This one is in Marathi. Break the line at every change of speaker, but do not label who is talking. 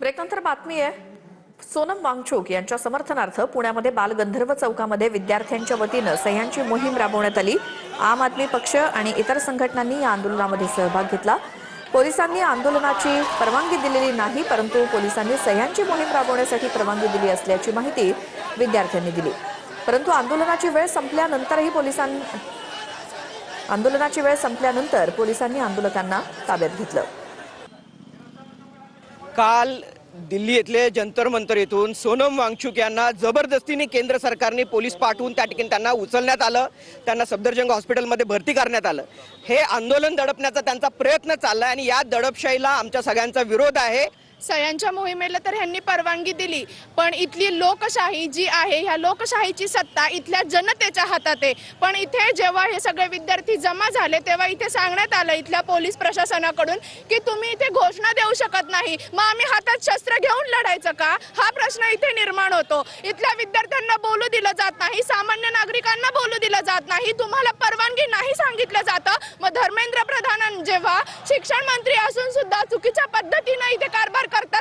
ब्रेकनंतर बातमी आहे। सोनम वांगचुक यांच्या समर्थनार्थ पुण्यामध्ये बालगंधर्व चौकामध्ये विद्यार्थ्यांच्या वतीनं सह्यांची मोहीम राबवण्यात आली। आम आदमी पक्ष आणि इतर संघटनांनी या आंदोलनामध्ये सहभाग घेतला। पोलिसांनी आंदोलनाची परवानगी दिलेली नाही, परंतु पोलिसांनी सह्यांची मोहीम राबवण्यासाठी परवानगी दिली असल्याची माहिती विद्यार्थ्यांनी दिली। परंतु आंदोलनाची वेळ संपल्यानंतर पोलिसांनी आंदोलकांना ताब्यात घेतलं।
काल दिल्ली येथले जंतर मंतर येथून सोनम वांगचुक यांना जबरदस्तीने केंद्र सरकारने पोलीस पाठवून त्या ठिकाणी त्यांना उचलण्यात आलं, त्यांना सफदरजंग हॉस्पिटलमध्ये भरती करण्यात आलं। हे आंदोलन दडपण्याचा त्यांचा प्रयत्न चालला आणि या दडपशाहीला आमच्या सगळ्यांचा विरोध आहे।
सह्यांच्या मोहिमेला तर ह्यांनी परवानगी दिली, पण इथली लोकशाही जी आहे ह्या लोकशाहीची सत्ता इथल्या जनतेच्या हातात आहे। पण इथे जेव्हा हे सगळे विद्यार्थी जमा झाले तेव्हा इथे सांगण्यात आलं इथल्या पोलीस प्रशासनाकडून की तुम्ही इथे घोषणा देऊ शकत नाही, मग आम्ही हातात शस्त्र घेऊन लढायचं का? हा प्रश्न इथे निर्माण होतो। इथल्या विद्यार्थ्यांना बोलू दिलं जात नाही, सामान्य नागरिकांना बोलू दिलं जात नाही, तुम्हाला परवानगी नाही सांगितलं जातं। मग धर्मेंद्र प्रधान जेव्हा शिक्षण मंत्री असून सुद्धा चुकीच्या पद्धतीने इथे कारभार करतात